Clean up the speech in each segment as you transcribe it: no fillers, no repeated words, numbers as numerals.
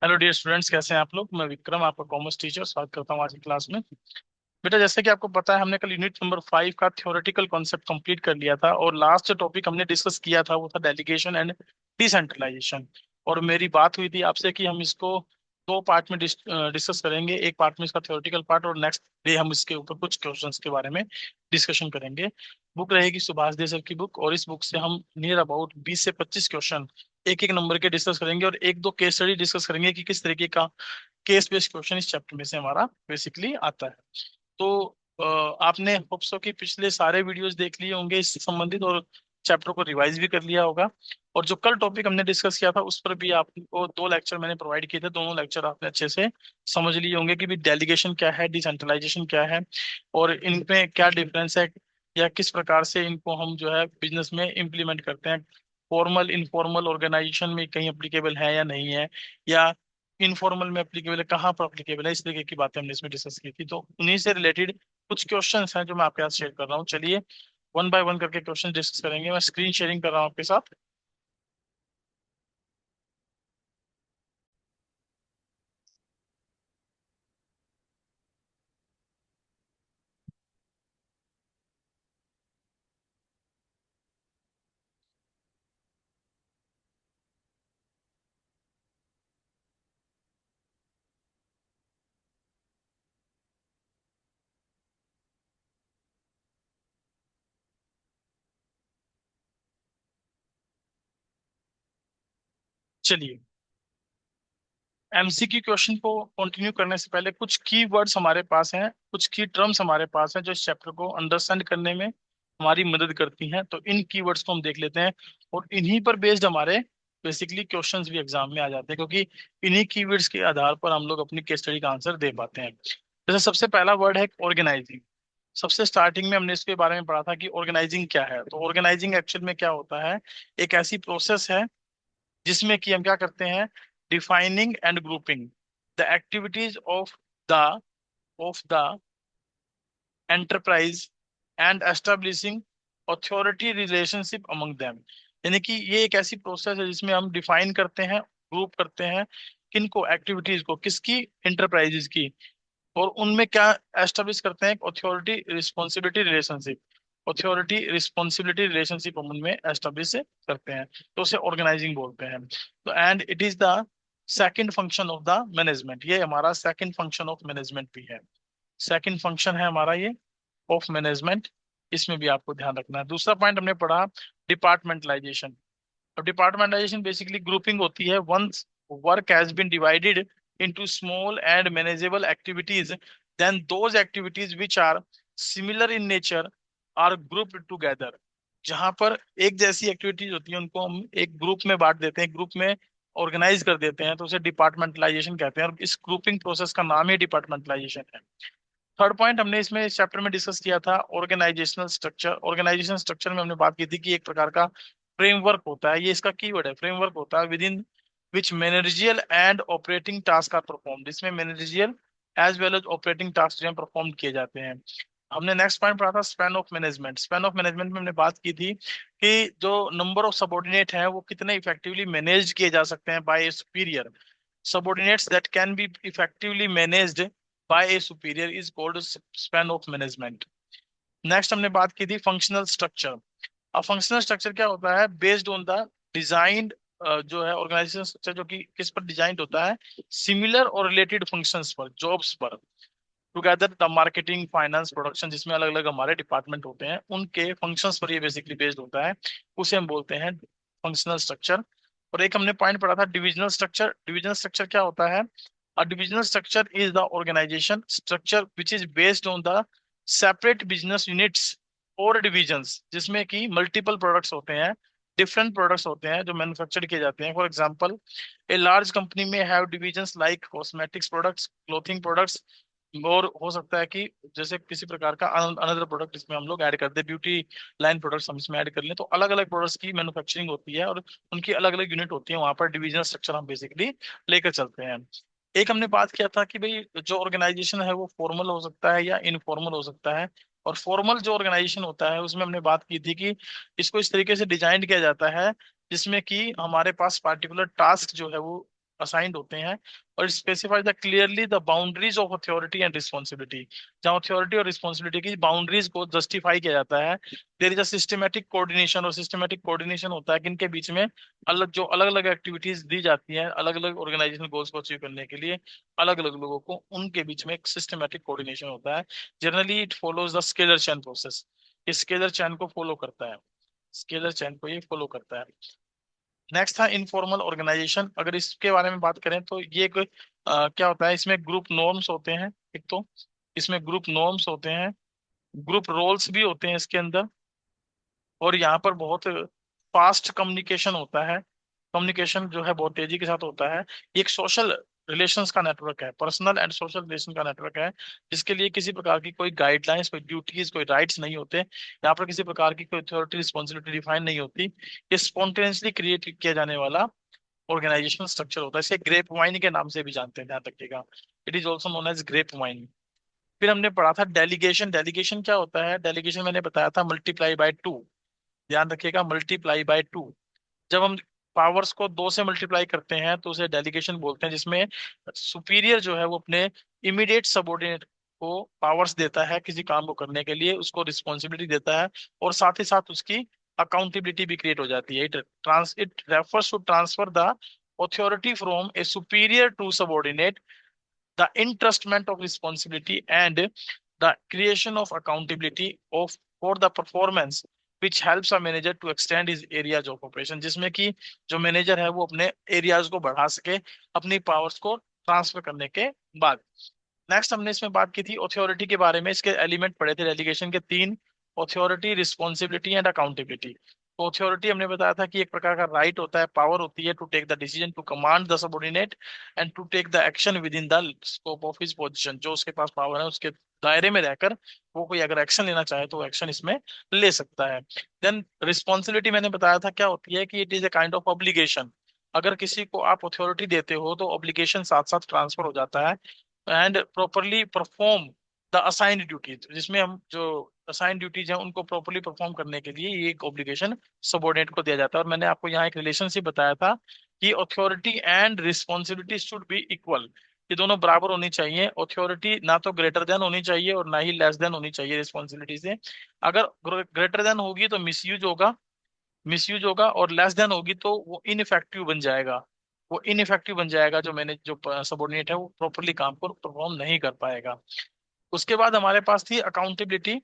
Hello dear students, कैसे हैं आप लोग। मैं विक्रम, आपका कॉमर्स टीचर, स्वागत करता हूँ आज की क्लास में। बेटा, जैसे कि आपको पता है, हमने कल यूनिट नंबर 5 का थ्योरेटिकल कॉन्सेप्ट कंप्लीट कर लिया था और लास्ट जो टॉपिक हमने डिस्कस किया था वो था डेलीगेशन एंड डिसेंट्रलाइजेशन। और मेरी बात हुई थी आपसे कि हम इसको दो पार्ट में डिस्कस करेंगे। एक पार्ट में इसका थ्योरेटिकल पार्ट और नेक्स्ट डे हम इसके ऊपर कुछ क्वेश्चंस के बारे में डिस्कशन करेंगे। बुक रहेगी सुभाष देसाई की बुक, और इस बुक से हम नियर अबाउट 20 से 25 क्वेश्चन एक एक नंबर के डिस्कस करेंगे और एक दो केस स्टडी डिस्कस करेंगे कि किस तरीके का केस बेस्ड क्वेश्चन इस चैप्टर में से हमारा बेसिकली आता है। तो आपने होप्स कि पिछले सारे वीडियोस देख लिए होंगे इससे संबंधित, और चैप्टर को रिवाइज भी कर लिया होगा। और जो कल टॉपिक हमने डिस्कस किया था उस पर भी आपको दो लेक्चर मैंने प्रोवाइड किए थे, दोनों लेक्चर आपने अच्छे से समझ लिए होंगे कि भी डेलीगेशन क्या है, डिसेंट्रलाइजेशन क्या है, और इनमें क्या डिफरेंस है, या किस प्रकार से इनको हम जो है बिजनेस में इम्प्लीमेंट करते हैं। फॉर्मल इनफॉर्मल ऑर्गेनाइजेशन में कहीं अप्लीकेबल है या नहीं है, या इनफॉर्मल में अप्लीकेबल है, कहाँ पर अप्लीकेबल है, इस तरीके की बातें हमने इसमें डिस्कस की थी। तो उन्हीं से रिलेटेड कुछ क्वेश्चंस हैं जो मैं आपके साथ शेयर कर रहा हूँ। चलिए वन बाय वन करके क्वेश्चन डिस्कस करेंगे। मैं स्क्रीन शेयरिंग कर रहा हूँ आपके साथ। चलिए, एमसीक्यू क्वेश्चन को कंटिन्यू करने से पहले कुछ की वर्ड्स हमारे पास हैं, कुछ की टर्म्स हमारे पास हैं जो इस चैप्टर को अंडरस्टैंड करने में हमारी मदद करती हैं। तो इन की वर्ड्स को हम देख लेते हैं, और इन्हीं पर बेस्ड हमारे बेसिकली क्वेश्चंस भी एग्जाम में आ जाते हैं, क्योंकि इन्हीं कीवर्ड्स के आधार पर हम लोग अपनी केस स्टडी का आंसर दे पाते हैं। जैसे सबसे पहला वर्ड है ऑर्गेनाइजिंग। सबसे स्टार्टिंग में हमने इसके बारे में पढ़ा था कि ऑर्गेनाइजिंग क्या है। तो ऑर्गेनाइजिंग एक्चुअल में क्या होता है, एक ऐसी प्रोसेस है जिसमें कि हम क्या करते हैं, defining and grouping the activities of the enterprise and establishing authority relationship among them. यानी कि ये एक ऐसी प्रोसेस है जिसमें हम डिफाइन करते हैं, ग्रुप करते हैं किनको, एक्टिविटीज को, किसकी, इंटरप्राइजेज की, और उनमें क्या एस्टेब्लिश करते हैं, authority responsibility relationship. Authority responsibility relationship हम उनमें एस्टेब्लिश करते हैं, तो उसे ऑर्गेनाइजिंग बोलते हैं। तो and it is the second function of the management. ये हमारा सेकंड फंक्शन ऑफ मैनेजमेंट भी है। सेकंड फंक्शन है हमारा ये ऑफ मैनेजमेंट। इसमें भी आपको ध्यान रखना है। दूसरा पॉइंट हमने पढ़ा डिपार्टमेंटलाइजेशन। अब डिपार्टमेंटाइजेशन बेसिकली ग्रुपिंग होती है। Once work has been divided into small and manageable activities, then those activities which are similar in nature are grouped together। जहां पर एक जैसी एक्टिविटीज होती है उनको हम एक ग्रुप में बांट देते हैं, ग्रुप में ऑर्गेनाइज कर देते हैं, तो उसे डिपार्टमेंटलाइजेशन कहते हैं, और इस ग्रुपिंग प्रोसेस का नाम ही डिपार्टमेंटलाइजेशन है। थर्ड पॉइंट हमने इसमें इस चैप्टर में डिस्कस किया था ऑर्गेनाइजेशनल स्ट्रक्चर। ऑर्गेनाइजेशन स्ट्रक्चर में हमने बात की थी कि एक प्रकार का फ्रेमवर्क होता है, ये इसका कीवर्ड है, फ्रेमवर्क होता है, within which managerial and operating task are performed. इसमें managerial as well as operating task जो है परफॉर्म किए जाते हैं। हमने नेक्स्ट पॉइंट पढ़ा था span of management. Span of management में हमने बात की थी कि जो नंबर ऑफ सबॉर्डिनेट हैं वो कितने इफेक्टिवली मैनेज किए जा सकते हैं by a superior. Subordinates that can be effectively managed by a superior is called span of management। Next हमने बात की थी फंक्शनल स्ट्रक्चर। अब फंक्शनल स्ट्रक्चर क्या होता है, बेस्ड ऑन द डिजाइंड, जो है ऑर्गेनाइजेशन स्ट्रक्चर जो कि किस पर डिजाइंड होता है, सिमिलर और रिलेटेड फंक्शंस पर, जॉब्स पर, together the marketing, finance, production, जिसमें अलग अलग हमारे डिपार्टमेंट होते हैं उनके फंक्शंस पर ये बेसिकली बेस्ड होता है, उसे हम बोलते हैं फंक्शनल स्ट्रक्चर। और एक हमने पॉइंट पढ़ा था डिविजनल स्ट्रक्चर। डिविजनल स्ट्रक्चर क्या होता है, a divisional structure is the organisation structure which is based on the separate business units और डिविजन्स, जिसमें कि मल्टीपल प्रोडक्ट्स होते हैं, डिफरेंट प्रोडक्ट्स होते हैं जो मैन्युफैक्चर्ड किए जाते हैं। For example, a large company में have divisions like cosmetics products, clothing products, और हो सकता है कि जैसे किसी प्रकार का अनदर प्रोडक्ट इसमें हम लोग ऐड कर दे, ब्यूटी लाइन प्रोडक्ट्स हम इसमें ऐड कर लें, तो अलग अलग प्रोडक्ट्स की मैन्युफैक्चरिंग होती है और उनकी अलग अलग यूनिट होती है, वहां पर डिविजनल स्ट्रक्चर हम बेसिकली लेकर चलते हैं। एक हमने बात किया था कि भाई जो ऑर्गेनाइजेशन है वो फॉर्मल हो सकता है या इनफॉर्मल हो सकता है। और फॉर्मल जो ऑर्गेनाइजेशन होता है उसमें हमने बात की थी कि इसको इस तरीके से डिजाइन किया जाता है जिसमें कि हमारे पास पार्टिकुलर टास्क जो है वो असाइंड होते हैं, और specify the clearly the boundaries of authority and responsibility. जहाँ अथॉरिटी और रिस्पॉन्सिबिलिटी की बाउंड्रीज को जस्टिफाई किया जाता है। There is a systematic coordination, और सिस्टमेटिक कोऑर्डिनेशन होता है कि इनके बीच में जो अलग अलग एक्टिविटीज दी जाती हैं अलग अलग ऑर्गेनाइजेशनल गोल्स को अचीव करने के लिए अलग अलग लोगों को, उनके बीच में एक सिस्टमेटिक कोऑर्डिनेशन होता है। Generally it follows the scalar chain process. इस स्केलर चैन को फॉलो करता है, स्केलर चैन को ये फॉलो करता है। नेक्स्ट था इनफॉर्मल ऑर्गेनाइजेशन। अगर इसके बारे में बात करें तो ये एक क्या होता है, इसमें ग्रुप नॉर्म्स होते हैं। एक तो इसमें ग्रुप नॉर्म्स होते हैं, ग्रुप रोल्स भी होते हैं इसके अंदर, और यहाँ पर बहुत फास्ट कम्युनिकेशन होता है। कम्युनिकेशन जो है बहुत तेजी के साथ होता है। ये एक सोशल रिलेशंस का नेटवर्क है, पर्सनल एंड सोशल रिलेशन का नेटवर्क है, जिसके लिए किसी प्रकार की कोई गाइडलाइंस, कोई ड्यूटीज, कोई राइट्स नहीं होते। यहाँ पर किसी प्रकार की कोई अथॉरिटी रिस्पॉन्सिबिलिटी डिफाइन नहीं होती। ये स्पॉन्टेनियसली क्रिएट किया जाने वाला ऑर्गेनाइजेशनल स्ट्रक्चर होता है। इसे ग्रेप वाइन के नाम से भी जानते हैं, ध्यान रखिएगा। It is also known as grape wine. फिर हमने पढ़ा था डेलीगेशन। डेलीगेशन क्या होता है? डेलीगेशन मैंने बताया था मल्टीप्लाई बाय टू। ध्यान रखिएगा, मल्टीप्लाई बाय टू। जब हम पावर्स को दो से मल्टीप्लाई करते हैं तो उसे डेलीगेशन बोलते हैं, जिसमें सुपीरियर जो है वो अपने इमीडिएट सबऑर्डिनेट को पावर्स देता है किसी काम को करने के लिए, उसको रिस्पॉन्सिबिलिटी देता है, और साथ ही साथ उसकी अकाउंटेबिलिटी भी क्रिएट हो जाती है। It refers to transfer the authority from a superior to subordinate, the entrustment of responsibility, and the creation of accountability of for the performance, which helps a manager to extend his areas of operation। जिसमें कि जो manager है वो अपने areas को बढ़ा सके अपनी पावर्स को ट्रांसफर करने के बाद। नेक्स्ट हमने इसमें बात की थी अथॉरिटी के बारे में। इसके एलिमेंट पढ़े थे डेलीगेशन के तीन: अथॉरिटी, रिस्पॉन्सिबिलिटी एंड अकाउंटेबिलिटी। तो अथॉरिटी हमने बताया था कि एक प्रकार का राइट होता है, पावर होती है to take the decision, to command the subordinate and to take the action within the scope of his position. जो उसके पास पावर है उसके दायरे में रहकर वो कोई अगर एक्शन लेना चाहे तो एक्शन इसमें ले सकता है। देन रिस्पॉन्सिबिलिटी मैंने बताया था क्या होती है, कि it is a kind of obligation. अगर किसी को आप अथॉरिटी देते हो तो ऑब्लिगेशन साथ साथ ट्रांसफर हो जाता है। And properly perform the assigned duties, जिसमें हम जो असाइंड ड्यूटीज हैं उनको प्रॉपरली परफॉर्म करने के लिए ये एक ऑब्लिगेशन सबऑर्डिनेट को दिया जाता है। और मैंने आपको यहाँ एक रिलेशनशिप बताया था कि authority and responsibility should B equal. ये दोनों बराबर होनी चाहिए। अथॉरिटी ना तो ग्रेटर देन होनी चाहिए और ना ही लेस देन होनी चाहिए रिस्पॉन्सिबिलिटी से। अगर ग्रेटर देन होगी तो मिसयूज होगा, मिसयूज होगा, और लेस देन होगी तो वो इनइफेक्टिव बन जाएगा। वो इनइफेक्टिव बन जाएगा, जो मैंने जो सबऑर्डिनेट है वो प्रॉपरली काम को परफॉर्म नहीं कर पाएगा। उसके बाद हमारे पास थी अकाउंटेबिलिटी।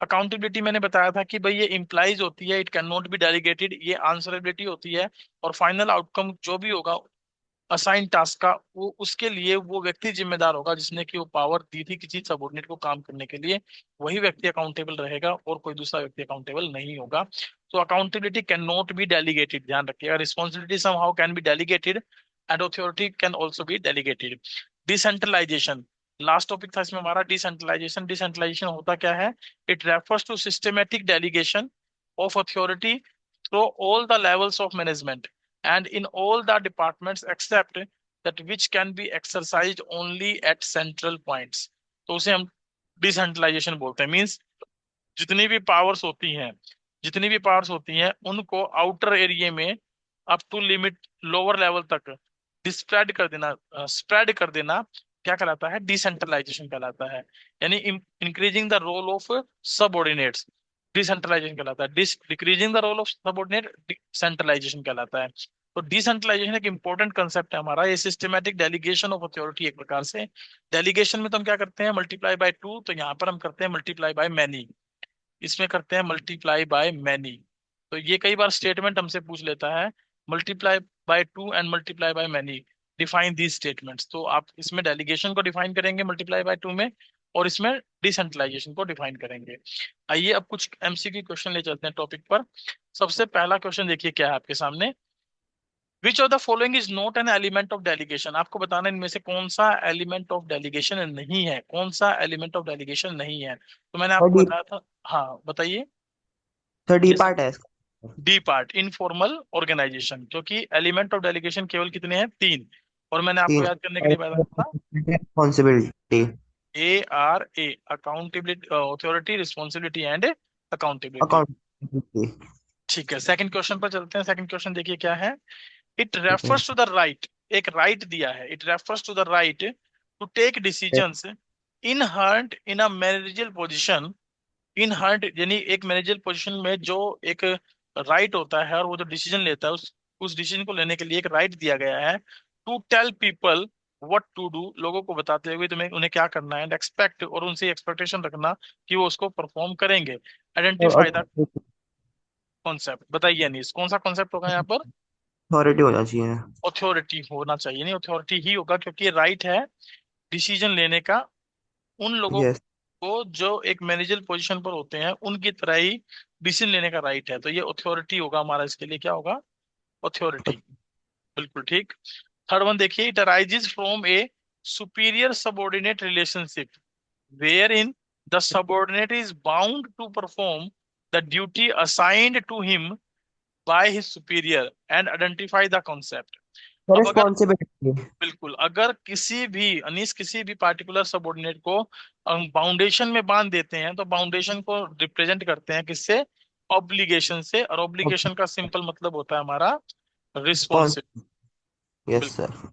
अकाउंटेबिलिटी मैंने बताया था कि भाई ये इम्प्लाइज होती है, it can not be delegated, ये आंसरेबिलिटी होती है, और फाइनल आउटकम जो भी होगा असाइन टास्क का वो उसके लिए वो व्यक्ति जिम्मेदार होगा जिसने कि वो पावर दी थी किसी सबऑर्डिनेट को काम करने के लिए। वही व्यक्ति अकाउंटेबल रहेगा और कोई दूसरा व्यक्ति अकाउंटेबल नहीं होगा। तो accountability can not be delegated, ध्यान रखिएगा। Responsibility somehow can be delegated and authority can also be delegated. Decentralization last topic था इसमें हमारा, डिसेंट्रलाइजेशन। डिसेंट्रलाइजेशन होता क्या है? It refers to systematic delegation of authority through all the levels of management and in all the departments except that which can be exercised only at central points। तो उसे हम decentralisation बोलते हैं। Means जितनी भी पावर्स होती हैं, जितनी भी पावर्स होती हैं उनको आउटर एरिया में up to limit lower level तक डिस्प्रेड कर देना, स्प्रेड कर देना, क्या कहलाता है? डिसेंट्रलाइजेशन कहलाता है। यानी increasing the role of subordinates, decentralization कहलाता है। Decreasing the role of subordinate, centralization कहलाता है। तो डिसेंट्रलाइजेशन एक इंपॉर्टेंट कंसेप्ट है हमारा। ये सिस्टमैटिक डेलीगेशन ऑफ अथॉरिटी एक प्रकार से। डेलीगेशन में तो हम क्या करते हैं? मल्टीप्लाई बाय टू, तो यहाँ पर हम करते हैं मल्टीप्लाई बाय मैनी। इसमें करते हैं मल्टीप्लाई बाय मैनी। तो ये कई बार स्टेटमेंट हमसे पूछ लेता है, multiply by two and multiply by many, define these statements. तो आप इसमें डेलीगेशन को डिफाइन करेंगे मल्टीप्लाई बाय टू में, और इसमें डिसेंट्रलाइजेशन को डिफाइन करेंगे। आइए अब कुछ एमसीक्यू क्वेश्चन ले चलते हैं टॉपिक पर। सबसे पहला क्वेश्चन देखिए क्या है आपके सामने। Which of the following is not an element of delegation? आपको बताना है इनमें से कौन सा एलिमेंट ऑफ डेलीगेशन नहीं है, कौन सा एलिमेंट ऑफ डेलीगेशन नहीं है। तो मैंने और आपको डी बताया था, हाँ बताइए। सर डी जैसे पार्ट है इसका। डी पार्ट इनफॉर्मल ऑर्गेनाइजेशन, क्योंकि एलिमेंट ऑफ डेलीगेशन केवल कितने हैं? तीन। और मैंने आपको तीन। याद करने के लिए बताया था responsibility. ARA, accountability, authority, responsibility and accountability. Accountability. ठीक है, सेकंड क्वेश्चन पर चलते हैं। सेकंड क्वेश्चन देखिए क्या है। इट ठीक है। रेफर्स टू द राइट, एक राइट दिया है, it refers to the right to take decisions inherent in a managerial position. Inherent यानी एक मैनेजरियल पोजीशन में जो एक राइट होता है, और वो जो डिसीजन लेता है, उस डिसीजन को लेने के लिए एक राइट दिया गया है। To tell people what to do, लोगों को बताते हुए तुम्हें उन्हें क्या करना है, एंड एक्सपेक्ट, और उनसे एक्सपेक्टेशन रखना कि वो उसको परफॉर्म करेंगे। आइडेंटिफाई द कॉन्सेप्ट, बताइए अनीस कौन सा कॉन्सेप्ट होगा यहाँ पर? अथॉरिटी होना चाहिए। अथॉरिटी होना चाहिए, नहीं अथॉरिटी ही होगा, क्योंकि राइट है डिसीजन लेने का उन लोगों यस। को जो एक मैनेजर पोजीशन पर होते हैं, उनकी तरह ही डिसीजन लेने का राइट है, तो ये अथॉरिटी होगा हमारा, इसके लिए क्या होगा? अथॉरिटी। बिल्कुल ठीक। थर्ड वन देखिए, it arises from a superior subordinate relationship where in the subordinate is bound to perform the duty assigned to him by his superior and identify the concept. अब अगर, रिस्पॉन्सिबिलिटी। बिल्कुल, अगर किसी भी अनीस किसी भी पार्टिकुलर सबऑर्डिनेट को बाउंडेशन में बांध देते हैं, तो बाउंडेशन को रिप्रेजेंट करते हैं किससे? ऑब्लिगेशन से, और ऑब्लिगेशन का सिंपल मतलब होता है हमारा रिस्पॉन्सिबिलिटी। यस बिल्कुल। सर।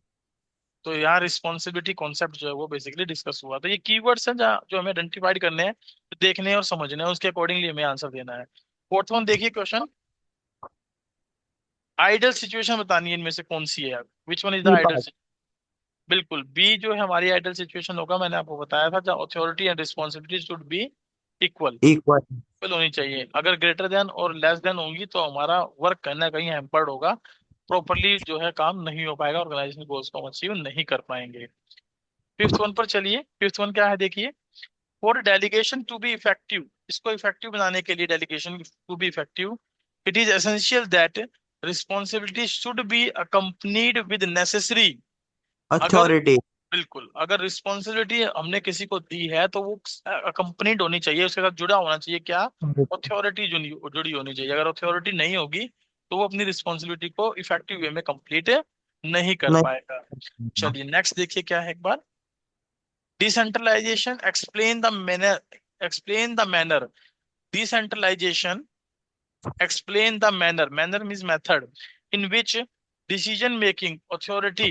तो यहाँ रिस्पॉन्सिबिलिटी कॉन्सेप्ट जो है वो बेसिकली डिस्कस हुआ, तो ये कीवर्ड्स हैं जो हमें आइडेंटिफाइड करने हैं, देखने हैं और समझने हैं, उसके अकॉर्डिंगली हमें आंसर देना है। फोर्थ वन देखिए क्वेश्चन, आइडल सिचुएशन बतानी है इनमें से कौन सी है, which one is the B ideal? Part. बिल्कुल, बी जो है हमारी आइडल सिचुएशन होगा, मैंने आपको बताया था, जहाँ authority and responsibility should B equal, equal. Equal होनी चाहिए। अगर ग्रेटर देन और लेस देन होंगी तो हमारा वर्क कहीं ना कहीं हैम्पर्ड होगा, प्रॉपरली जो है काम नहीं हो पाएगा, ऑर्गेनाइजेशन गोल्स को हम अचीव नहीं कर पाएंगे। फिफ्थ वन पर चलिए, फिफ्थ वन क्या है देखिए, for delegation to be effective, इसको इफेक्टिव बनाने के लिए, delegation to be effective, it is essential that responsibility should be accompanied with necessary. अगर, अथॉरिटी। बिल्कुल, अगर रिस्पॉन्सिबिलिटी हमने किसी को दी है तो वो अकम्पनीड होनी चाहिए, उसके साथ जुड़ा होना चाहिए क्या? अथॉरिटी जुड़ी होनी चाहिए। अगर अथॉरिटी नहीं होगी तो वो अपनी रिस्पॉन्सिबिलिटी को इफेक्टिव वे में कंप्लीट नहीं कर नहीं। पाएगा। चलिए नेक्स्ट देखिए क्या है एक बार, decentralisation explain the manner, decentralisation explain the manner means method in which decision making authority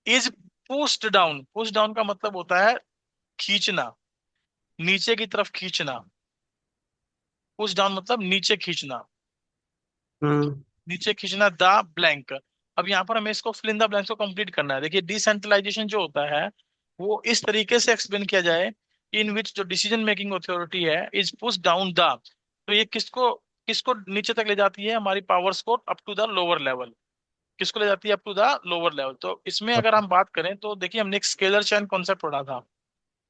is pushed down का मतलब होता है खींचना, नीचे की तरफ खींचना। पुश डाउन मतलब नीचे खींचना, हम्म। नीचे खींचना द ब्लैंक। अब यहाँ पर हमें इसको फिल इन द ब्लैंक्स को कंप्लीट करना है। देखिए डिसेंट्रलाइजेशन जो होता है वो इस तरीके से एक्सप्लेन किया जाए, इन विच जो डिसीजन मेकिंग अथॉरिटी है इज पुश डाउन द, तो ये किसको किसको नीचे तक ले जाती है? हमारी पावर्स को up to the lower level. किसको ले जाती है? Up to the lower level. तो इसमें अगर हम बात करें तो देखिए हमने एक स्केलर चैन कॉन्सेप्ट पढ़ा था,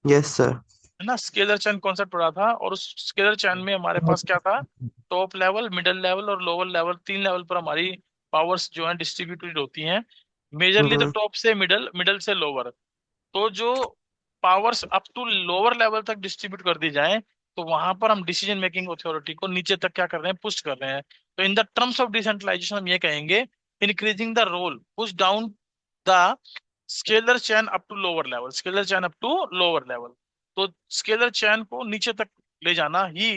यस सर। है ना, स्केलर चैन कॉन्सेप्ट पढ़ा था, और उस स्केलर चैन में हमारे पास क्या था? टॉप लेवल, मिडिल लेवल और लोअर लेवल, तीन लेवल पर हमारी पावर्स जो है डिस्ट्रीब्यूटेड होती हैं। मेजरली तो हम्म। टॉप से मिडल, मिडल से लोअर। तो जो powers up to lower level तक डिस्ट्रीब्यूट कर दी जाए, तो वहां पर हम डिसीजन मेकिंग अथॉरिटी को नीचे तक क्या कर रहे हैं? पुश कर रहे हैं। तो in the terms of decentralization हम ये कहेंगे, increasing the role, push down the scalar chain up to lower level, scalar chain up to lower level. तो स्केलर चैन को नीचे तक ले जाना ही,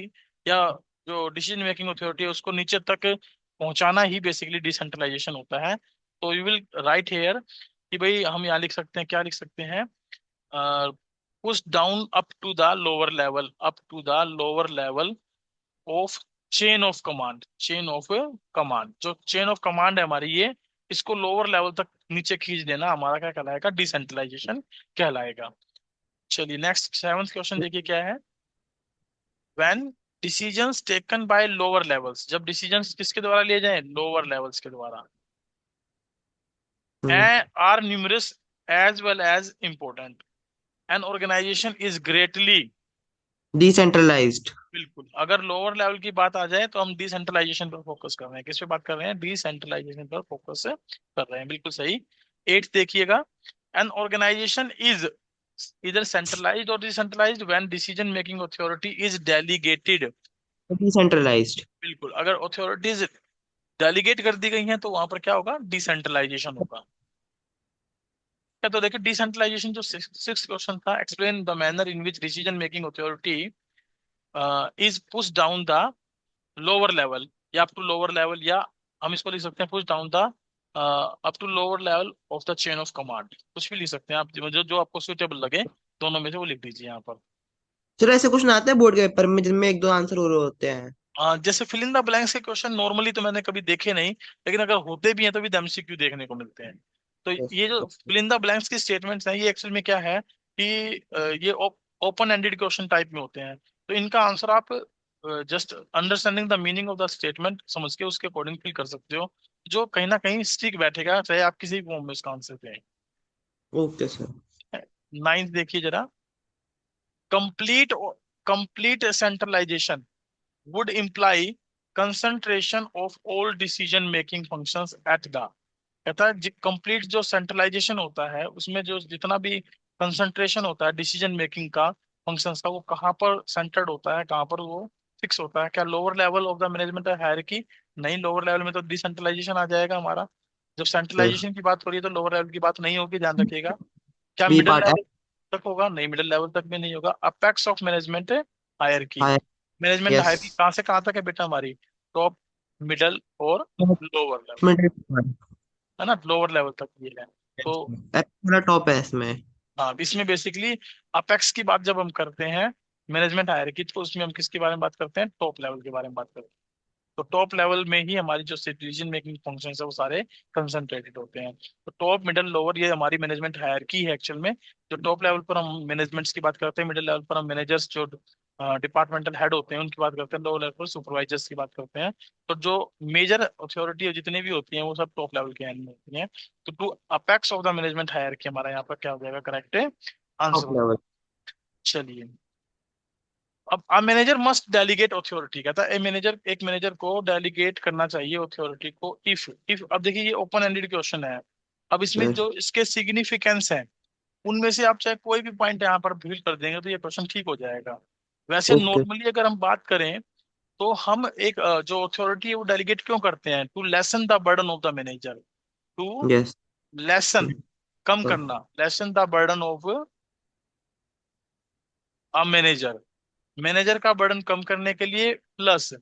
या जो डिसीजन मेकिंग अथॉरिटी है उसको नीचे तक पहुंचाना ही बेसिकली डिसेंट्रलाइजेशन होता है। तो यू विल राइट हेयर कि भाई हम यहाँ लिख सकते हैं, क्या लिख सकते हैं? Push down up to the lower level, up to the lower level of chain of command, chain of command, जो चेन ऑफ कमांड है हमारी ये, इसको लोअर लेवल तक नीचे खींच देना हमारा क्या कहलाएगा? डिसेंट्रलाइजेशन कहलाएगा। चलिए नेक्स्ट सेवंथ क्वेश्चन देखिए क्या है, when decisions taken by lower levels, जब डिसीजंस किसके द्वारा लिए जाएं? लोअर लेवल्स के द्वारा, are numerous as well as important, an organization is greatly, decentralized. बिल्कुल, अगर लोअर लेवल की बात आ जाए तो हम डिसेंट्रलाइजेशन पर फोकस कर रहे हैं। किस पे बात कर रहे हैं? डिसेंट्रलाइजेशन पर फोकस कर रहे हैं, बिल्कुल सही। एट देखिएगा, an organization is either centralized और decentralized when decision making authority is delegated. Decentralized. बिल्कुल, अगर अथॉरिटीज डेलीगेट कर दी गई हैं तो वहां पर क्या होगा? डिसेंट्रलाइजेशन होगा। तो देखिए डिसेंट्रलाइजेशन जो सिक्स क्वेश्चन था, explain the manner in which decision making authority is push down the lower level, या अप टू लोअर लेवल, या हम इसको लिख सकते हैं push down the up to lower level of the chain of command, कुछ भी लिख सकते हैं आप, जो जो आपको सुटेबल लगे दोनों में से वो लिख दीजिए यहाँ पर। सर ऐसे क्वेश्चन आता है बोर्ड के पेपर में जिनमें एक दो आंसर हो रहे होते हैं? जैसे फिल इन द ब्लैंक्स के क्वेश्चन नॉर्मली तो मैंने कभी देखे नहीं, लेकिन अगर होते भी हैं तो भी एमसीक्यू देखने को मिलते हैं। तो यस। ये जो फिल इन द ब्लैंक्स की स्टेटमेंट्स हैं, ये एक्चुअल में क्या है कि ये ओपन एंडेड क्वेश्चन टाइप में होते हैं। तो इनका आंसर आप just understanding the meaning of the statement समझ के उसके अकॉर्डिंग फिल कर सकते हो, जो कहीं ना कहीं स्टिक बैठेगा, चाहे आप किसी भी फॉर्म में उसका आंसर दें। Okay sir. नाइन्थ देखिए जरा। Complete complete centralization would imply concentration of all decision making functions at the, कहता है कंप्लीट जो सेंट्रलाइजेशन होता है उसमें जो जितना भी कंसंट्रेशन होता है डिसीजन मेकिंग का फंक्शंस का, वो कहाँ पर सेंटर्ड होता है, कहाँ पर वो फिक्स होता है? क्या lower level of the management hierarchy? नहीं, लोअर लेवल में तो डिसेंट्रलाइजेशन आ जाएगा हमारा। जब यस। सेंट्रलाइजेशन की बात हो रही है तो लोअर लेवल की बात नहीं होगी, ध्यान रखिएगा। क्या बी मिडिल पार्ट है। लेवल तक होगा? नहीं, मिडिल लेवल तक भी नहीं होगा। Apex of management hierarchy. हाँ। Management yes. हायरार्की कहाँ से कहाँ तक है बेटा हमारी? टॉप, मिडल और लोअर लेवल, मिडिल पार्ट। है ना? लोअर लेवल तक ये है। तो वाला टॉप है इसमें। हाँ, इसमें बेसिकली अपेक्स की बात जब हम करते हैं मैनेजमेंट हायरार्की, तो उसमें हम किसके बारे में बात करते हैं? टॉप लेवल के बारे में बात करते हैं। तो टॉप लेवल में ही हमारी जो डिसीजन मेकिंग फंक्शंस है वो सारे कंसंट्रेटेड होते हैं। तो टॉप, मिडिल, लोअर, ये हमारी मैनेजमेंट हायरार्की है एक्चुअल में। जो टॉप लेवल पर हम मैनेजमेंट्स की बात करते हैं, मिडिल लेवल पर हम मैनेजर्स जो डिपार्टमेंटल हेड होते हैं उनकी बात करते हैं, लोअर लेवल पर सुपरवाइजर्स की बात करते हैं। तो जो मेजर अथॉरिटी जितनी भी होती हैं वो सब टॉप लेवल के हैंड में होती हैं। तो to apex of the management hierarchy हमारा यहाँ पर क्या हो जाएगा? करेक्ट आंसर टॉप हो। लेवल। चलिए, अब a manager must delegate authority, कहता है ए मैनेजर, एक मैनेजर को डेलीगेट करना चाहिए अथॉरिटी को इफ अब देखिए ये ओपन एंडेड क्वेश्चन है। अब इसमें यस। जो इसके सिग्निफिकेंस है उनमें से आप चाहे कोई भी पॉइंट यहाँ पर फिल कर देंगे तो ये क्वेश्चन ठीक हो जाएगा। वैसे ओके। नॉर्मली अगर हम बात करें तो हम एक जो अथॉरिटी है वो डेलीगेट क्यों करते हैं? To lessen the burden of the manager. To yes. Lessen, कम करना, lessen the burden of a manager, manager का बर्डन कम करने के लिए, प्लस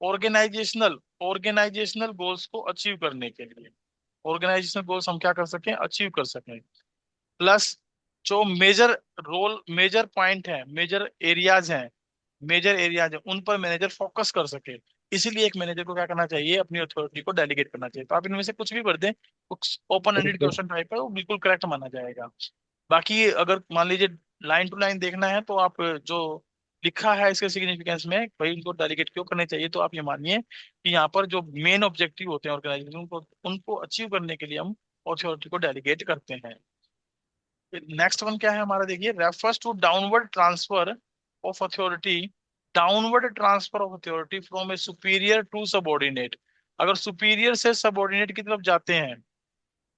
ऑर्गेनाइजेशनल ऑर्गेनाइजेशनल गोल्स को अचीव करने के लिए, ऑर्गेनाइजेशनल गोल्स हम क्या कर सकें? अचीव कर सकें। प्लस जो मेजर रोल, मेजर पॉइंट है, मेजर एरियाज है उन पर मैनेजर फोकस कर सके। इसीलिए एक मैनेजर को क्या करना चाहिए? अपनी अथॉरिटी को डेलीगेट करना चाहिए। तो आप इनमें से कुछ भी भर दें, open ended okay. Question type है, वो बिल्कुल करेक्ट माना जाएगा। बाकी अगर मान लीजिए लाइन टू लाइन देखना है तो आप जो लिखा है इसके सिग्निफिकेंस में भाई इनको डेलीगेट क्यों करने चाहिए, तो आप ये मानिए कि यहाँ पर जो मेन ऑब्जेक्टिव होते हैं ऑर्गेनाइजेशन, उनको उनको अचीव करने के लिए हम अथॉरिटी को डेलीगेट करते हैं। नेक्स्ट वन क्या है हमारा? देखिए, refers to downward transfer of authority, downward transfer of authority from a superior to subordinate. अगर सुपीरियर से सबऑर्डिनेट की तरफ जाते हैं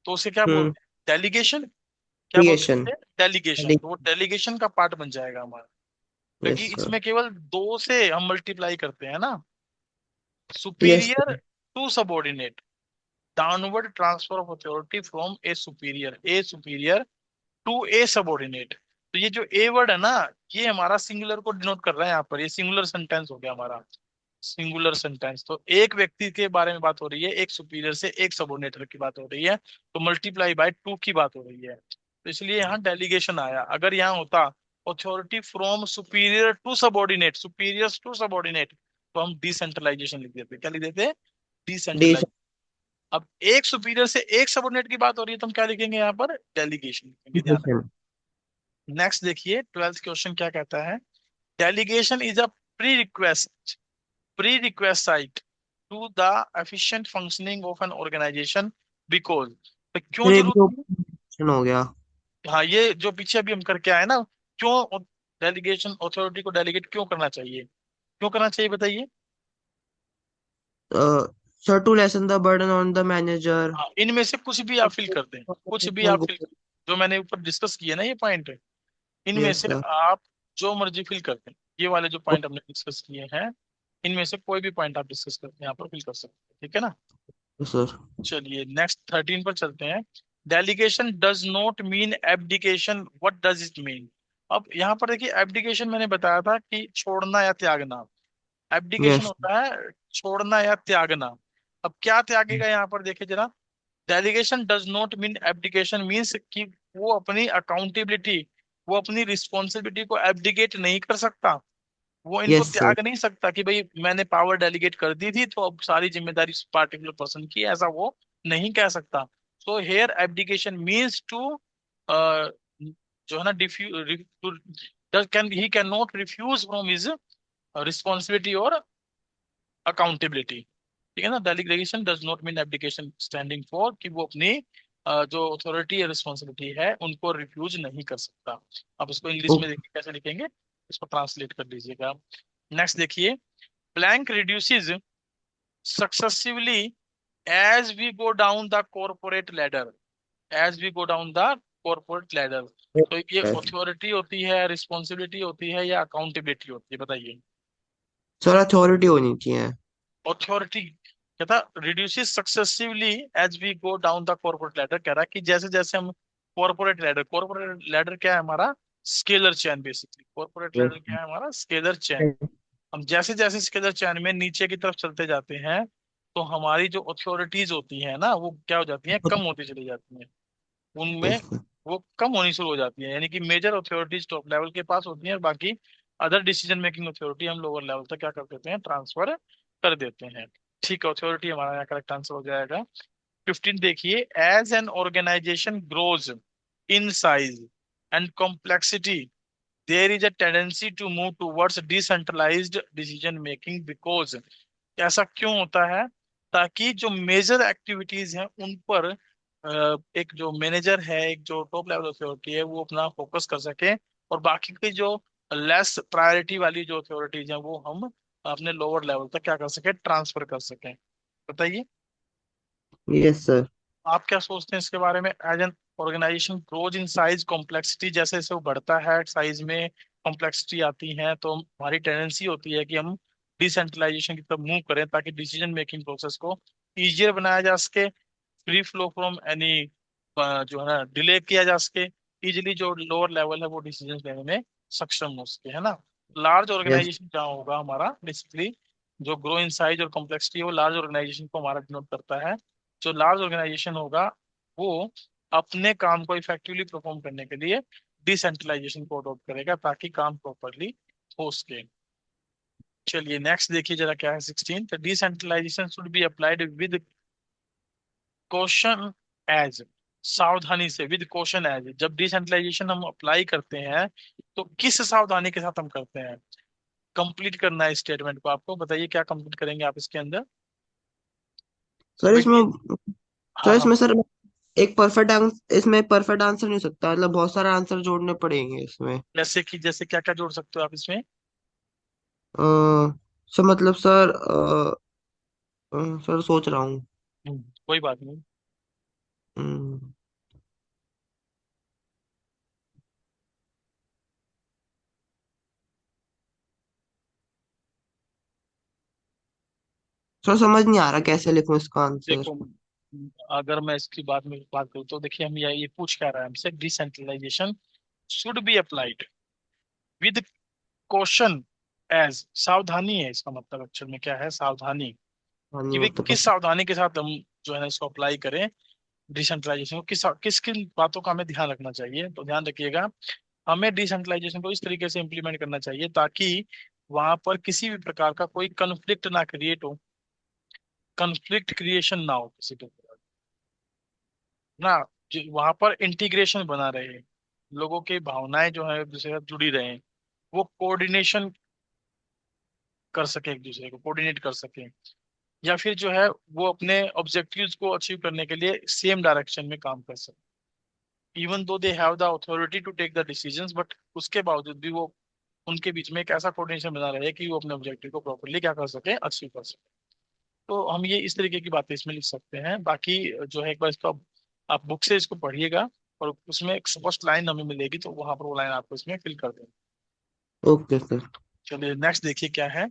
तो उसे क्या हम्म। बोलते हैं? डेलीगेशन। क्या बोल क्रिएशन। सकते हैं? डेलीगेशन। तो वो डेलीगेशन का पार्ट बन जाएगा हमारा, क्योंकि यस सर। इसमें केवल दो से हम मल्टीप्लाई करते हैं ना। Yes superior sir. To subordinate, downward transfer of authority from a superior to a subordinate. तो ये जो ए वर्ड है ना, ये हमारा सिंगुलर को डिनोट कर रहा है यहाँ पर, ये सिंगुलर सेंटेंस हो गया हमारा। सिंगुलर सेंटेंस तो एक व्यक्ति के बारे में बात हो रही है, एक सुपीरियर से एक सबऑर्डिनेटर की बात हो रही है, तो मल्टीप्लाई बाय टू की बात हो रही है। तो इसलिए यहाँ डेलीगेशन आया। अगर यहाँ होता authority from superior to subordinate, superior to subordinate, तो हम डिसेंट्रलाइजेशन लिख देते। क्या लिख देते? डी। डिसेंट्रलाइज। अब एक सुपीरियर से एक सबऑर्डिनेट की बात हो रही है तो हम क्या लिखेंगे यहाँ पर? डेलीगेशन लिखेंगे, ध्यान रखें। नेक्स्ट देखिए, ट्वेल्थ क्वेश्चन क्या कहता है? Delegation is a prerequisite to the efficient functioning of an organization because, तो क्यों फिर एक जो जरूरी है? ऑप्शन हो गया। हाँ, ये जो पीछे अभी हम करके आए ना, क्यों डेलीगेशन, अथॉरिटी को डेलीगेट क्यों करना चाहिए? क्यों करना चाहिए बताइए? Sir to lessen the burden on the manager. हाँ, इनमें से कुछ भी आप फिल कर दें, कुछ भी आप फिल, जो मैंने ऊपर डिस्कस किए ना ये पॉइंट, इनमें यस से सर। आप जो मर्जी फिल करते हैं, ये वाले जो पॉइंट हमने डिस्कस किए हैं इनमें से कोई भी पॉइंट आप डिस्कस करते हैं यहाँ पर फिल कर सकते हैं, ठीक है ना? सर। चलिए नेक्स्ट 13 पर चलते हैं। Delegation does not mean abdication, what does it mean? अब यहाँ पर देखिए, एब्डिकेशन मैंने बताया था कि छोड़ना या त्यागना। Abdication yes. होता है छोड़ना या त्यागना। अब क्या त्यागेगा यहाँ पर देखिए जरा। Delegation does not mean abdication, means कि वो अपनी अकाउंटेबिलिटी, वो अपनी रिस्पॉन्सिबिलिटी को एब्डिकेट नहीं कर सकता, वो इनको यस सर। त्याग नहीं सकता कि भाई मैंने पावर डेलीगेट कर दी थी तो अब सारी जिम्मेदारी उस पार्टिकुलर पर्सन की, ऐसा वो नहीं कह सकता। So here abdication means to जो है ना diffuse can he can not refuse from his responsibility और अकाउंटेबिलिटी। ठीक है ना, delegation does not mean abdication, standing for कि वो अपनी जो अथॉरिटी या रिस्पॉन्सिबिलिटी है उनको रिफ्यूज नहीं कर सकता। अब इसको इंग्लिश में देखिए कैसे लिखेंगे, इसको ट्रांसलेट कर लीजिएगा। नेक्स्ट देखिए, blank reduces successively as we go down the corporate ladder, as we go down the corporate ladder. तो ये ओके अथॉरिटी होती है, रिस्पॉन्सिबिलिटी होती है, या अकाउंटेबिलिटी होती है, बताइए। सर, अथॉरिटी होनी चाहिए। अथॉरिटी क्या था, reduces successively as we go down the corporate ladder, कह रहा है कि जैसे जैसे हम कॉर्पोरेट लैडर क्या है हमारा, स्केलर चैन बेसिकली। कॉर्पोरेट लैडर क्या है हमारा, स्केलर चैन। हम जैसे जैसे स्केलर चैन में नीचे की तरफ चलते जाते हैं तो हमारी जो अथॉरिटीज होती है ना वो क्या हो जाती हैं, कम होती चली जाती हैं, उनमें वो कम होनी शुरू हो जाती है। यानी कि मेजर अथॉरिटीज टॉप लेवल के पास होती हैं और बाकी अदर डिसीजन मेकिंग अथॉरिटी हम लोअर लेवल तक क्या कर देते हैं, ट्रांसफर कर देते हैं। ठीक है, अथॉरिटी हमारा यहाँ करेक्ट आंसर हो जाएगा। 15 देखिए, as an organization grows in size and complexity there is a tendency to move towards decentralized decision making, because ऐसा क्यों होता है, ताकि जो मेजर एक्टिविटीज हैं उन पर एक जो मैनेजर है, एक जो टॉप लेवल अथॉरिटी है वो अपना फोकस कर सके, और बाकी की जो लेस प्रायोरिटी वाली जो अथॉरिटीज हैं वो हम अपने लोअर लेवल तक क्या कर सके, ट्रांसफर कर सकें। बताइए, यस सर। आप क्या सोचते हैं इसके बारे में। As an organization grows in size complexity, जैसे जैसे वो बढ़ता है साइज में, कॉम्प्लेक्सिटी आती है, तो हमारी टेंडेंसी होती है कि हम डिसेंट्रलाइजेशन की तरफ मूव करें ताकि डिसीजन मेकिंग प्रोसेस को इजियर बनाया जा सके, फ्री फ्लो फ्रॉम एनी जो है ना डिले किया जा सके, इजिली जो लोअर लेवल है वो डिसीजन लेने में सक्षम हो सके, है ना। Large yes. ऑर्गेनाइजेशन क्या होगा हमारा बेसिकली, जो ग्रो इन साइज और कॉम्प्लेक्सिटी है वो लार्ज ऑर्गेनाइजेशन को हमारा डिनोट करता है। जो लार्ज ऑर्गेनाइजेशन होगा वो अपने काम को इफेक्टिवली परफॉर्म करने के लिए डिसेंट्रलाइजेशन को अडॉप्ट करेगा ताकि काम प्रॉपरली हो सके। चलिए नेक्स्ट देखिए जरा क्या है, 16, तो decentralization should be applied with question as, सावधानी से, विद क्वेश्चन एज। जब डिसेंट्रलाइजेशन हम अप्लाई करते हैं तो किस सावधानी के साथ हम करते हैं। कंप्लीट करना है स्टेटमेंट को, आपको बताइए क्या कंप्लीट करेंगे आप इसके अंदर। सर भाई इसमें हाँ हाँ, सर एक परफेक्ट आंसर, इसमें परफेक्ट आंसर नहीं हो सकता, मतलब बहुत सारे आंसर जोड़ने पड़ेंगे इसमें। जैसे कि जैसे क्या क्या जोड़ सकते हो आप इसमें। अ, सर मतलब सर सर सोच रहा हूँ। कोई बात नहीं। हम्म, सर समझ नहीं आ रहा कैसे लिखूं इसका आंसर। देखो, अगर मैं इसकी बात करूँ तो देखिए, हम ये पूछ क्या रहा है हमसे, decentralization should be applied with caution as, सावधानी है इसका मतलब, एक्चुअल में क्या है, सावधानी। हाँ, नहीं कि वो भाई तो किस पता। सावधानी के साथ हम जो है ना इसको अप्लाई करें, डिसेंट्रलाइजेशन को किस किस किन बातों का हमें ध्यान रखना चाहिए। तो ध्यान रखिएगा, हमें डिसेंट्रलाइजेशन को इस तरीके से इम्प्लीमेंट करना चाहिए ताकि वहां पर किसी भी प्रकार का कोई कन्फ्लिक्ट ना क्रिएट हो, कन्फ्लिक्ट क्रिएशन ना हो किसी प्रकार ना, वहां पर इंटीग्रेशन बना रहे, लोगों की भावनाएं जो है एक दूसरे के साथ जुड़ी रहे, वो कोऑर्डिनेशन कर सके, एक दूसरे को कोऑर्डिनेट कर सके, या फिर जो है वो अपने ऑब्जेक्टिव्स को अचीव करने के लिए सेम डायरेक्शन में काम कर सके, even though they have the authority to take the decisions, but उसके बावजूद भी वो उनके बीच में एक ऐसा कोऑर्डिनेशन बना रहे कि वो अपने ऑब्जेक्टिव को प्रॉपरली क्या कर सके, अचीव कर सके। तो हम ये इस तरीके की बातें इसमें लिख सकते हैं। बाकी जो है एक बार इसको आप बुक से इसको पढ़िएगा और उसमें एक स्पष्ट लाइन हमें मिलेगी तो वहां पर वो लाइन आपको इसमें फिल कर देंगे। Okay sir. चलिए नेक्स्ट देखिए क्या है,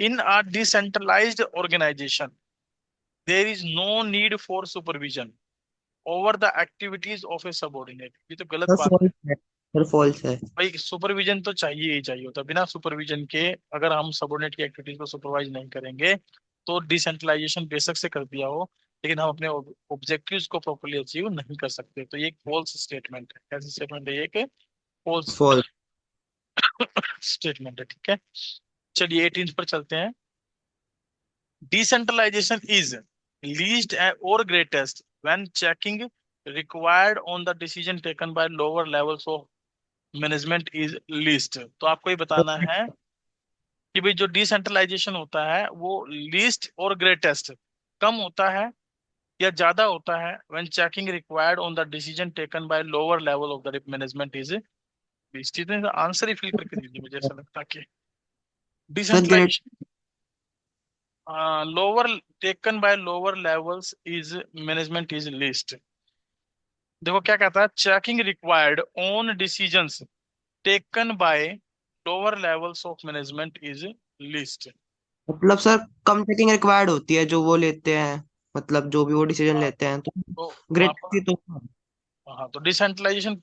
in a decentralised organisation there is no need for supervision over the activities of a subordinate. ये तो गलत सर बात है। फॉल्स है, सर फॉल्स है। भाई सुपरविजन तो चाहिए ही चाहिए होता है, बिना सुपरविजन के अगर हम सबऑर्डिनेट की एक्टिविटीज को सुपरवाइज नहीं करेंगे तो डिसेंट्रलाइजेशन बेशक से कर दिया हो, लेकिन हम अपने ऑब्जेक्टिव्स को प्रॉपर्ली अचीव नहीं कर सकते। तो ये एक फॉल्स स्टेटमेंट है। कैसी स्टेटमेंट है ये? एक फॉल्स फॉल्स। स्टेटमेंट है। ठीक है, चलिए 18 पर चलते हैं। Decentralization is least or greatest when checking required on the decision taken by lower levels of management is least। तो आपको ये बताना है कि भाई जो डिसेंट्रलाइजेशन होता है वो लीस्ट और ग्रेटेस्ट, कम होता है या ज्यादा होता है when checking required on the decision taken by lower level of the management is least। इतने आंसर ही फिल करके दीजिए, मुझे ऐसा लगता है कि sir great. Decentralization lower taken by lower levels is management is least। देखो क्या कहता है, checking required on decisions taken by lower levels of management is least. मतलब सर कम चेकिंग रिक्वायर्ड होती है जो वो लेते हैं, मतलब जो भी वो डिसीजन हाँ, लेते हैं तो तो वहां ग्रेट पर, की तो। हाँ तो डिसेंट्रलाइजेशन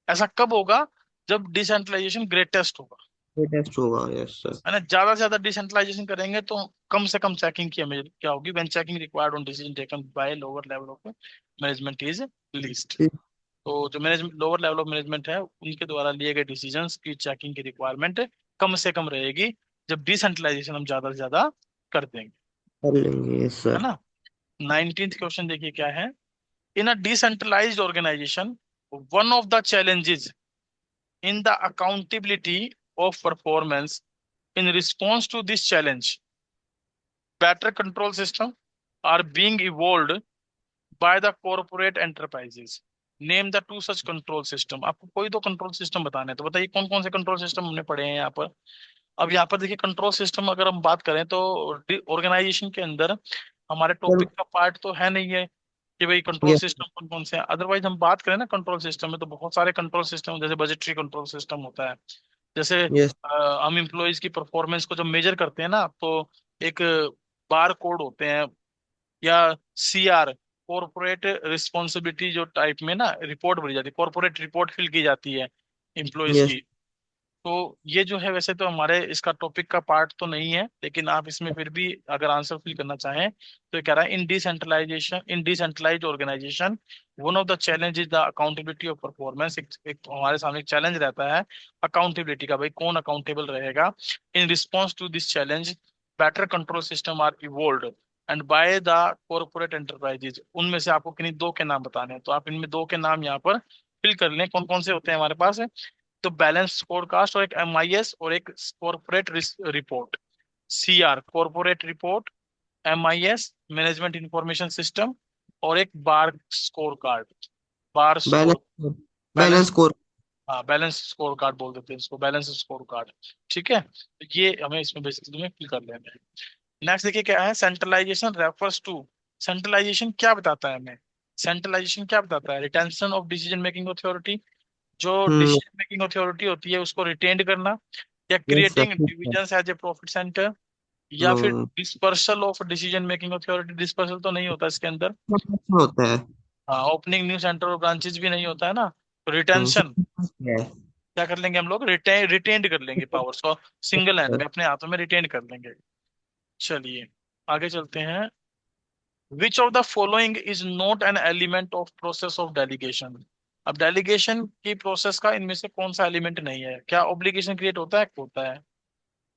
ऐसा कब होगा? जब डिसेंट्रलाइजेशन ग्रेटेस्ट होगा, ग्रेटेस्ट होगा, यस सर। है ना। ज्यादा से ज्यादा डिसेंट्रलाइजेशन करेंगे तो कम से कम चेकिंग की हमें क्या होगी, when checking required on decision taken by lower level of management is least. तो जो management lower level of management है उनके द्वारा लिए गए डिसीजंस की चेकिंग की रिक्वायरमेंट कम से कम रहेगी जब डिसेंट्रलाइजेशन हम ज्यादा से ज्यादा कर देंगे, कर लेंगे, यस है सर। ना। 19th क्वेश्चन देखिए क्या है। In a decentralised organisation one of the challenges in the accountability of performance in response to this challenge better control system are being evolved by the corporate enterprises। Name the two such control system. आपको कोई तो control system बताने हैं, तो बताइए कौन कौन से कंट्रोल सिस्टम हमने पढ़े हैं यहाँ पर। अब यहाँ पर देखिए कंट्रोल सिस्टम अगर हम बात करें तो ऑर्गेनाइजेशन के अंदर हमारे सर टॉपिक का पार्ट तो है नहीं है कि भाई कंट्रोल यस। सिस्टम कौन कौन से हैं। अदरवाइज हम बात करें ना कंट्रोल सिस्टम में तो बहुत सारे कंट्रोल सिस्टम, जैसे बजटरी कंट्रोल सिस्टम होता है। जैसे यस। हम इम्प्लॉयज की परफॉर्मेंस को जब मेजर करते हैं ना तो एक बार कोड होते हैं, या सीआर, कॉर्पोरेट रिस्पॉन्सिबिलिटी जो टाइप में ना रिपोर्ट भरी जाती है, कॉर्पोरेट रिपोर्ट फिल की जाती है एम्प्लॉयज यस। की। तो ये जो है वैसे तो हमारे इसका टॉपिक का पार्ट तो नहीं है, लेकिन आप इसमें फिर भी अगर आंसर फिल करना चाहें तो ये कह रहा है in decentralised organisation one of the challenge is the accountability of performance. एक हमारे सामने एक चैलेंज रहता है अकाउंटेबिलिटी का, भाई कौन अकाउंटेबल रहेगा। In response to this challenge better control system are evolved and by the corporate enterprises. उनमें से आपको किन्हीं दो के नाम बताने हैं, तो आप इनमें दो के नाम यहाँ पर फिल कर लें। कौन कौन से होते हैं हमारे पास? तो बैलेंस स्कोरकास्ट और एक एमआईएस और एक corporate report. CR corporate report, MIS management information system, और एक बार स्कोर कार्ड, बार score, balance. Balance balance. Score. हाँ बैलेंस स्कोर कार्ड बोल देते हैं इसको, बैलेंस स्कोर कार्ड। ठीक है, तो ये हमें इसमें बेसिकली में फिल कर लेना है। नेक्स्ट देखिए क्या है, सेंट्रलाइजेशन रेफर्स टू। सेंट्रलाइजेशन क्या बताता है हमें? सेंट्रलाइजेशन क्या बताता है? Retention of decision making authority. जो हम्म। डिसीजन मेकिंग अथॉरिटी होती है उसको रिटेन करना, या yes creating sir. Division as a profit centre, या फिर no. Dispersal of decision making authority. Dispersal तो नहीं होता इसके अंदर। होता है। हाँ, ओपनिंग न्यू सेंटर और ब्रांचेस भी नहीं होता है ना। तो सर रिटेंशन है। क्या कर लेंगे हम लोग, रिटेन कर लेंगे पावर्स को, सिंगल हैंड में अपने हाथों में रिटेन कर लेंगे। चलिए आगे चलते हैं। Which of the following is not an element of process of delegation. अब डेलीगेशन की प्रोसेस का इनमें से कौन सा एलिमेंट नहीं है? क्या ऑब्लिगेशन क्रिएट होता है? होता है।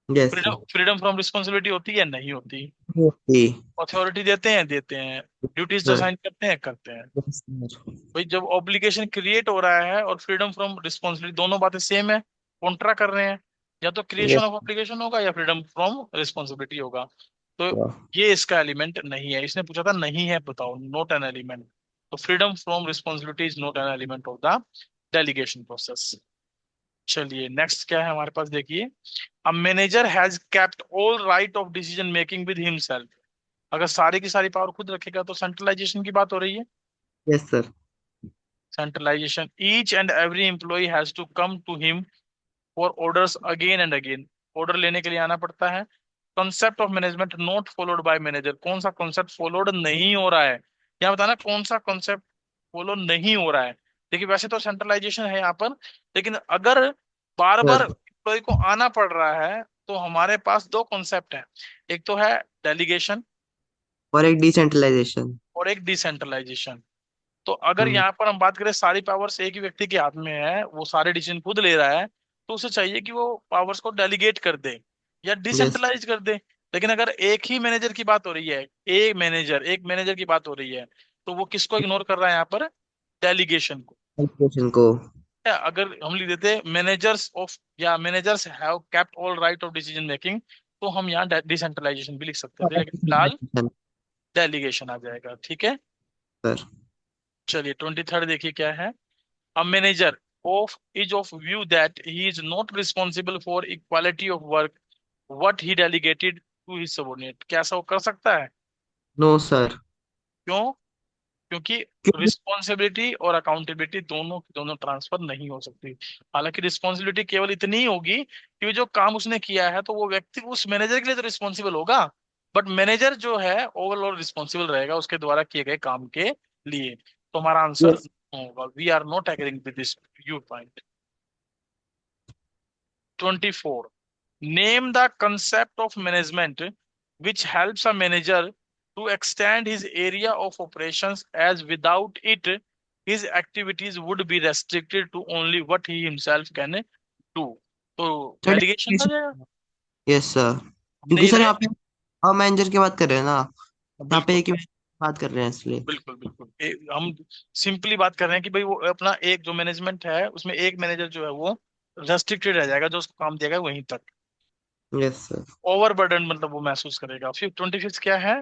Yes freedom sir. Freedom from responsibility होती है? नहीं होती। ओके। अथॉरिटी देते हैं? देते हैं। ड्यूटीज सर असाइन करते हैं? करते हैं। Yes sir. भाई जब ऑब्लिगेशन क्रिएट हो रहा है और फ्रीडम फ्रॉम रिस्पॉन्सिबिलिटी, दोनों बातें सेम है, कॉन्ट्रा कर रहे हैं। या तो क्रिएशन यस। ऑफ ऑब्लिगेशन होगा या फ्रीडम फ्रॉम रिस्पॉन्सिबिलिटी होगा। तो ये इसका एलिमेंट नहीं है। इसने पूछा था नहीं है बताओ, नॉट एन एलिमेंट। तो freedom from responsibility is not an element of the delegation process. चलिए नेक्स्ट क्या है हमारे पास देखिए। A manager has kept all right of decision making with himself. अगर सारी की सारी पावर खुद रखेगा तो सेंट्रलाइजेशन की बात हो रही है। Yes sir. Centralization, each and every employ has to come to him for orders again and again. Order लेने के लिए आना पड़ता है। Concept of management not followed by manager. कौन सा कॉन्सेप्ट फॉलोड नहीं हो रहा है, क्या बताना कौन सा कॉन्सेप्ट फॉलो नहीं हो रहा है। देखिए वैसे तो सेंट्रलाइजेशन है यहाँ पर, लेकिन अगर बार बार सर एम्प्लॉय को आना पड़ रहा है तो हमारे पास दो कॉन्सेप्ट है। एक तो है डेलीगेशन, और एक डिसेंट्रलाइजेशन। और एक डिसेंट्रलाइजेशन। तो अगर हम्म। यहाँ पर हम बात करें सारी पावर्स एक ही व्यक्ति के हाथ में है, वो सारे डिसीजन खुद ले रहा है, तो उसे चाहिए कि वो पावर्स को डेलीगेट कर दे या यस। डिसेंट्रलाइज कर दे। लेकिन अगर एक ही मैनेजर की बात हो रही है, एक मैनेजर की बात हो रही है, तो वो किसको इग्नोर कर रहा है यहाँ पर? डेलीगेशन को। एजुकेशन को। या अगर हम लिख देते मैनेजर्स ऑफ या managers have kept all right of decision making, तो हम यहाँ डिसेंट्रलाइजेशन भी लिख सकते थे, लेकिन फिलहाल डेलीगेशन आ जाएगा। ठीक है। सर। चलिए 23rd देखिए क्या है। A manager of is of view that he is not responsible for equality of work what he delegated to his subordinate। क्या ऐसा वो कर सकता है? No sir. क्यों? क्योंकि क्यों? रिस्पॉन्सिबिलिटी और अकाउंटेबिलिटी दोनों की दोनों ट्रांसफर नहीं हो सकती। हालांकि रिस्पॉन्सिबिलिटी केवल इतनी ही होगी कि जो काम उसने किया है तो वो व्यक्ति उस मैनेजर के लिए तो रिस्पॉन्सिबल होगा, बट मैनेजर जो है ओवरऑल रिस्पॉन्सिबल रहेगा उसके द्वारा किए गए काम के लिए। तो हमारा आंसर यस। होगा, we are not agreeing with this viewpoint. 24, name the concept of management which helps a manager to extend his area of operations, as without it his activities would be restricted to only what he himself can do। तो delegation आ जाएगा। Yes sir. हमने क्योंकि ये sir रहे। यहाँ पे हम manager की बात कर रहे हैं ना, यहाँ पे बिल्कुल एक ही manager की बात कर रहे हैं इसलिए। बिल्कुल बिल्कुल हम सिंपली बात कर रहे हैं कि भाई वो अपना एक जो मैनेजमेंट है उसमें एक मैनेजर जो है वो रेस्ट्रिक्टेड रह जाएगा, जो उसको काम दिया गया वहीं तक। Yes sir. ओवरबर्डन मतलब वो महसूस करेगा। फिर 25th क्या है?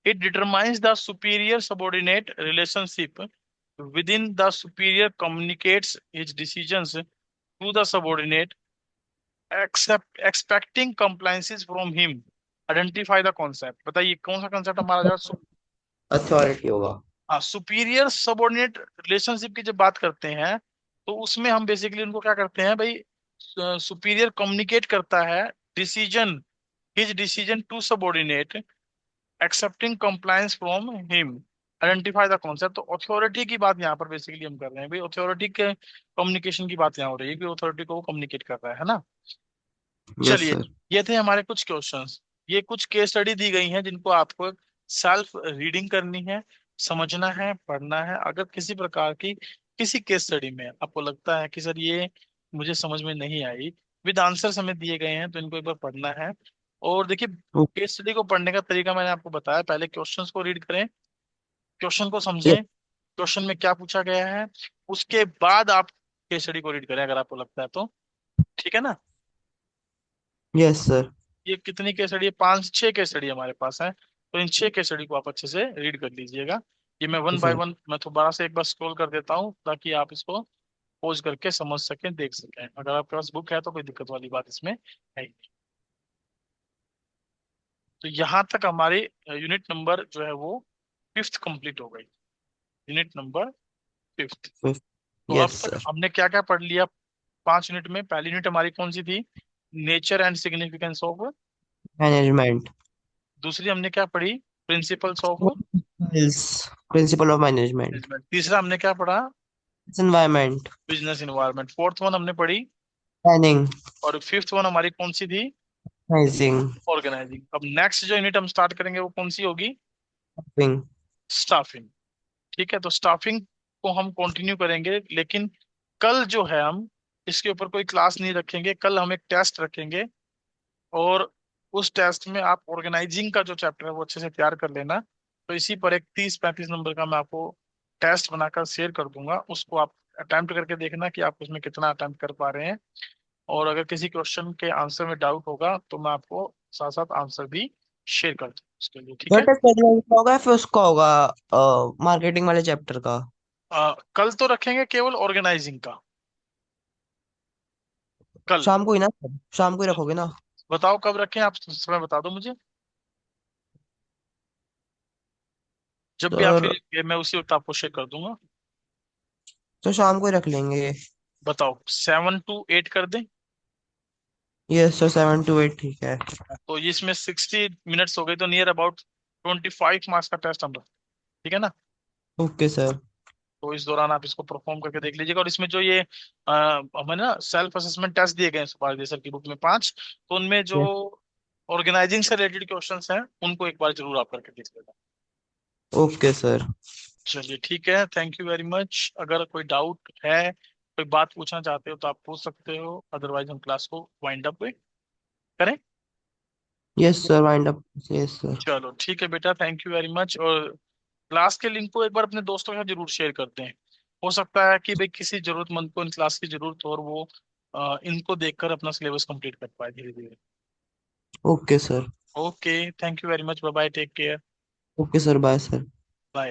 It determines the superior subordinate relationship within the superior communicates his decisions to the subordinate except expecting compliances from him. Identify the concept. बताइए कौन सा कॉन्सेप्ट हमारा जाएगा? अथॉरिटी होगा। हाँ, सुपीरियर सबॉर्डिनेट रिलेशनशिप की जब बात करते हैं तो उसमें हम बेसिकली उनको क्या करते हैं भाई? सुपीरियर कम्युनिकेट करता है decision, his decision to subordinate excepting compliance from him. Identify the concept. तो अथॉरिटी की बात यहाँ पर बेसिकली हम कर रहे हैं भाई, अथॉरिटी के कम्युनिकेशन की बात यहाँ हो रही है कि अथॉरिटी को वो कम्युनिकेट कर रहा है ना। यस चलिए, सर। ये थे हमारे कुछ क्वेश्चंस। ये कुछ केस स्टडी दी गई हैं जिनको आपको सेल्फ रीडिंग करनी है, समझना है, पढ़ना है। अगर किसी प्रकार की किसी केस स्टडी में आपको लगता है कि सर ये मुझे समझ में नहीं आई, विद आंसर समेत दिए गए हैं, तो इनको एक बार पढ़ना है। और देखिए, केस स्टडी को पढ़ने का तरीका मैंने आपको बताया। पहले क्वेश्चंस को रीड करें, क्वेश्चन को समझें, क्वेश्चन में क्या पूछा गया है, उसके बाद आप केस स्टडी को रीड करें अगर आपको लगता है तो। ठीक है ना? Yes sir. ये कितनी केस स्टडी है? 5-6 केस स्टडी हमारे पास है, तो इन 6 केस स्टडी को आप अच्छे से रीड कर लीजिएगा। ये मैं वन बाय सर। वन मैं दोबारा से एक बार स्क्रॉल कर देता हूँ ताकि आप इसको पोज करके समझ सकें, देख सकें। अगर आपके पास बुक है तो कोई दिक्कत वाली बात इसमें है ही नहीं। तो यहाँ तक हमारी यूनिट नंबर जो है वो 5th कंप्लीट हो गई। Unit number 5th। तो अब यस तक सर। हमने क्या क्या पढ़ लिया? 5 यूनिट में पहली यूनिट हमारी कौन सी थी? Nature and significance of. Management. दूसरी हमने क्या पढ़ी? Principles of principle of management. Management. तीसरा हमने क्या पढ़ा? Environment. Business environment. Fourth one हमने पढ़ी। प्लानिंग। और 5th वन हमारी कौन सी थी? ऑर्गेनाइजिंग। ऑर्गेनाइजिंग। अब नेक्स्ट जो यूनिट हम स्टार्ट करेंगे वो कौन सी होगी? विंग। स्टाफिंग। ठीक है, तो स्टाफिंग को हम कंटिन्यू करेंगे, लेकिन कल जो है हम इसके ऊपर कोई क्लास नहीं रखेंगे। कल हम एक टेस्ट रखेंगे, और उस टेस्ट में आप ऑर्गेनाइजिंग का जो चैप्टर है वो अच्छे से तैयार कर लेना। तो इसी पर एक 30-35 नंबर का मैं आपको टेस्ट बनाकर शेयर कर दूंगा, उसको आप अटेम्प्ट करके देखना कि आप उसमें कितना अटेम्प्ट कर पा रहे हैं। और अगर किसी क्वेश्चन के आंसर में डाउट होगा तो मैं आपको साथ साथ आंसर भी शेयर कर दूँ उसके लिए। ठीक सर है। टेस्ट का होगा या फिर उसका होगा मार्केटिंग वाले चैप्टर का? कल तो रखेंगे केवल ऑर्गेनाइजिंग का। कल। शाम को ही ना सर? शाम को ही रखोगे ना? बताओ कब रखें, आप समय बता दो मुझे। जब भी आप सर फ्री, मैं उसी वक्त आपको शेयर कर दूंगा। तो शाम को ही रख लेंगे। बताओ 7 to 8 कर दें? यस सर, 7 to 8 ठीक है। तो इसमें 60 मिनट्स हो गई, तो नियर अबाउट 25 मार्क्स का टेस्ट हम रखते हैं। ठीक है ना? Okay sir. तो इस दौरान आप इसको परफॉर्म करके देख लीजिएगा। और इसमें जो ये हमें ना सेल्फ असेसमेंट टेस्ट दिए गए हैं सुभाष सर की बुक में 5, तो उनमें जो यस। ऑर्गेनाइजिंग से रिलेटेड क्वेश्चंस हैं उनको एक बार जरूर आप करके देख लेना। Okay sir. चलिए ठीक है, थैंक यू वेरी मच। अगर कोई डाउट है, कोई बात पूछना चाहते हो तो आप पूछ सकते हो, अदरवाइज हम क्लास को वाइंड अप करें। Yes sir, wind up. Yes sir. चलो ठीक है बेटा, थैंक यू वेरी मच। और क्लास के लिंक को एक बार अपने दोस्तों के साथ जरूर शेयर करते हैं। हो सकता है कि भाई किसी जरूरतमंद को इन क्लास की जरूरत हो और वो इनको देखकर अपना सिलेबस कंप्लीट कर पाए धीरे धीरे। Okay sir. Okay, thank you very much, bye bye, take care. Okay sir, bye sir.